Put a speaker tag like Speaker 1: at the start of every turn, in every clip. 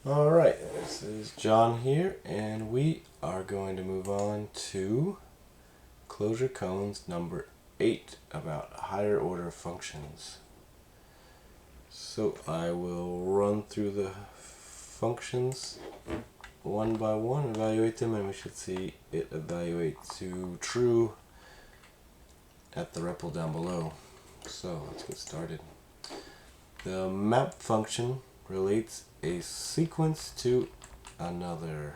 Speaker 1: Alright, this is John here, and we are going to move on to Clojure Koans number 8 about higher order functions. So I will run through the functions one by one, evaluate them, and we should see it evaluate to true at the REPL down below. So let's get started. The map function relates a sequence to another.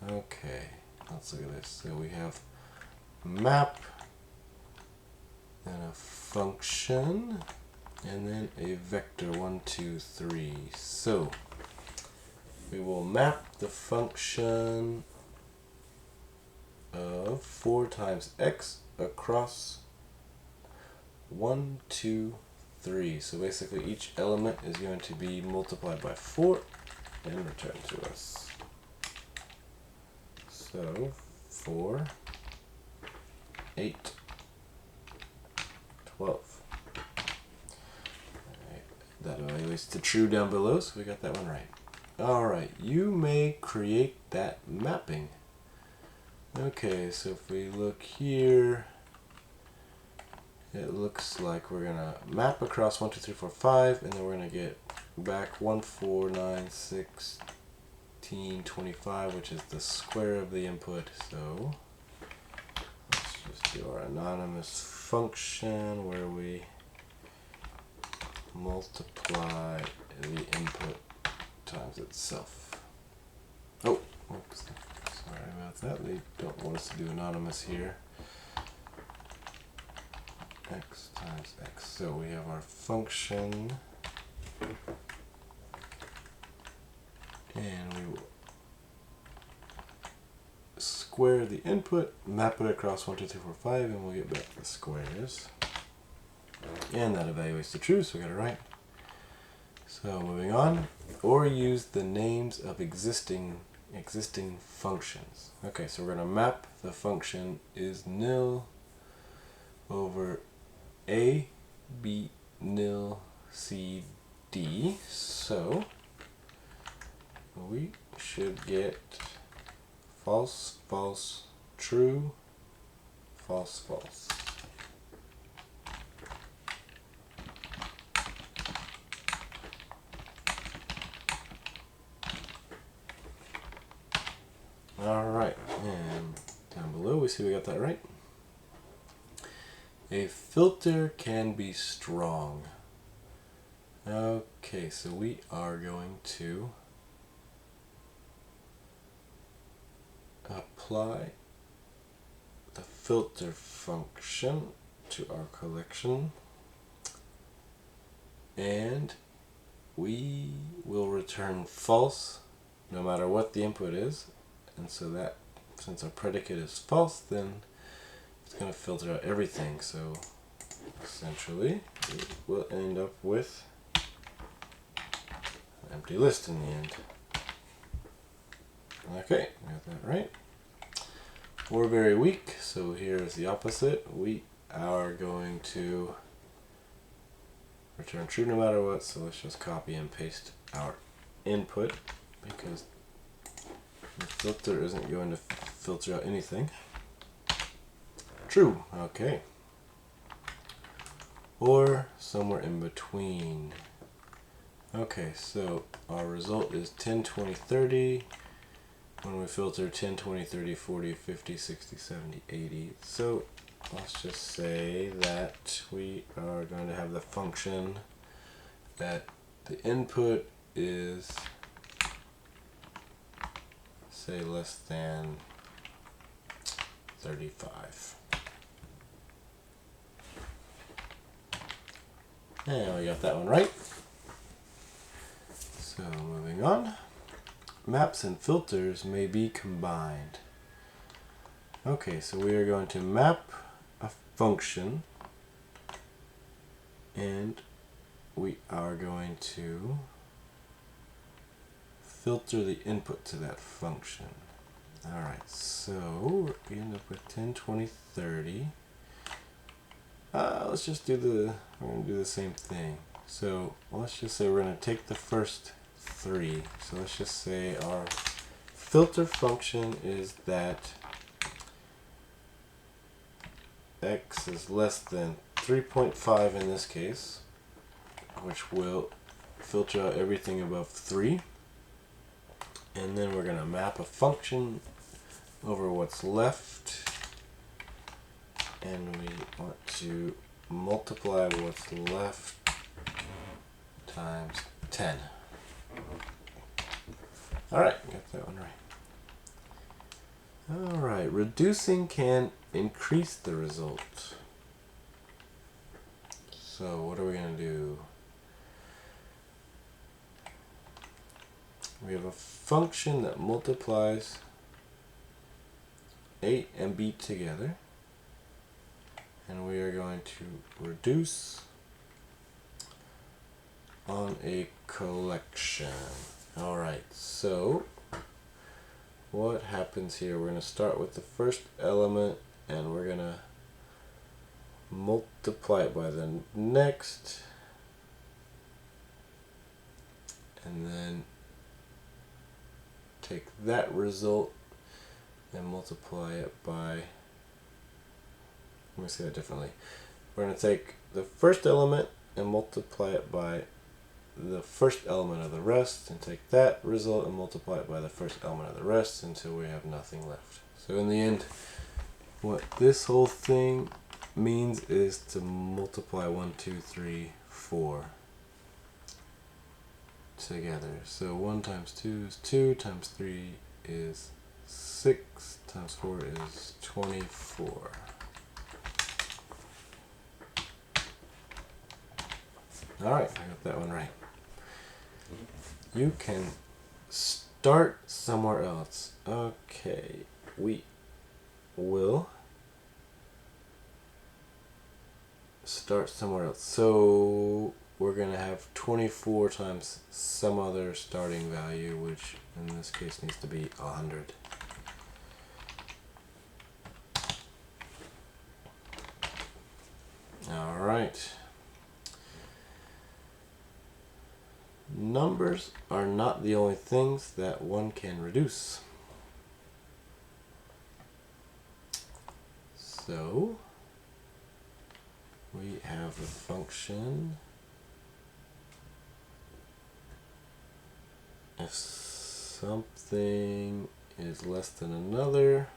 Speaker 1: Okay, let's look at this. So we have map, then a function, and then a vector 1, 2, 3. So we will map the function of 4 times x across 1, 2, 3. So basically each element is going to be multiplied by 4 and returned to us. So 4, 8, 12. Alright, that evaluates to true down below, so we got that one right. Alright, you may create that mapping. Okay, so if we look here, it looks like we're going to map across 1, 2, 3, 4, 5, and then we're going to get back 1, 4, 9, 16, 25, which is the square of the input. So let's just do our anonymous function where we multiply the input times itself. Oh, oops, sorry about that. They don't want us to do anonymous here. X times x. So we have our function, and we will square the input, map it across 1, 2, 3, 4, 5, and we'll get back the squares. And that evaluates to true, so we got it right. So moving on, or use the names of existing functions. Okay, so we're going to map the function is nil over a, b, nil, c, d. So we should get false, false, true, false, false. Alright, and down below we see we got that right. A filter can be strong. Okay, so we are going to apply the filter function to our collection, and we will return false no matter what the input is. And so that, since our predicate is false, then it's going to filter out everything. So essentially we'll end up with an empty list in the end. Okay, we got that right. We're very weak, so here's the opposite. We are going to return true no matter what, so let's just copy and paste our input because the filter isn't going to filter out anything. True, okay. Or somewhere in between. Okay, so our result is 10, 20, 30. When we filter 10, 20, 30, 40, 50, 60, 70, 80. So let's just say that we are going to have the function that the input is, say, less than 35. And we got that one right. So moving on. Maps and filters may be combined. Okay, so we are going to map a function, and we are going to filter the input to that function. Alright, so we end up with 10, 20, 30. Let's just do we're going to do the same thing. So let's just say we're going to take the first 3. So let's just say our filter function is that x is less than 3.5 in this case, which will filter out everything above 3. And then we're going to map a function over what's left, and we want to multiply what's left times 10. Alright, got that one right. Alright, reducing can increase the result. So what are we going to do? We have a function that multiplies A and B together, and we are going to reduce on a collection. Alright, so what happens here? We're going to start with the first element, and we're going to multiply it by the next, and then take that result and multiply it by, let me say that differently. We're going to take the first element and multiply it by the first element of the rest, and take that result and multiply it by the first element of the rest until we have nothing left. So in the end, what this whole thing means is to multiply 1, 2, 3, 4 together. So 1 times 2 is 2, times 3 is 6, times 4 is 24. Alright, I got that one right. You can start somewhere else. Okay, we will start somewhere else. So we're going to have 24 times some other starting value, which in this case needs to be 100. Alright. Numbers are not the only things that one can reduce. So we have a function. If something is less than another,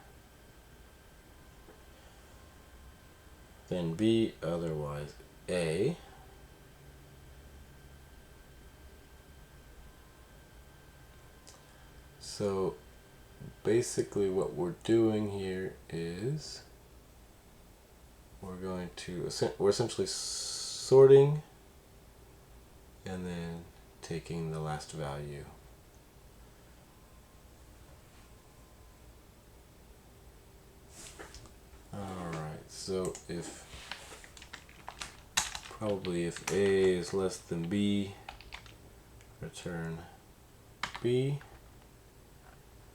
Speaker 1: then B, otherwise A. So basically what we're doing here is we're essentially sorting and then taking the last value. Alright, so if A is less than B, return B,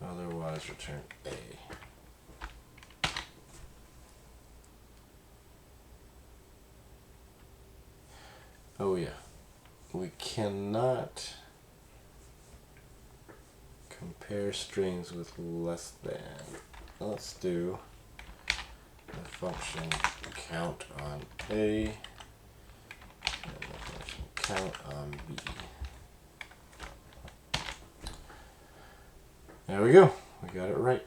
Speaker 1: otherwise return A. Oh yeah, we cannot compare strings with less than. Let's do the function count on A and the function count on B. There we go. We got it right.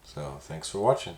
Speaker 1: So thanks for watching.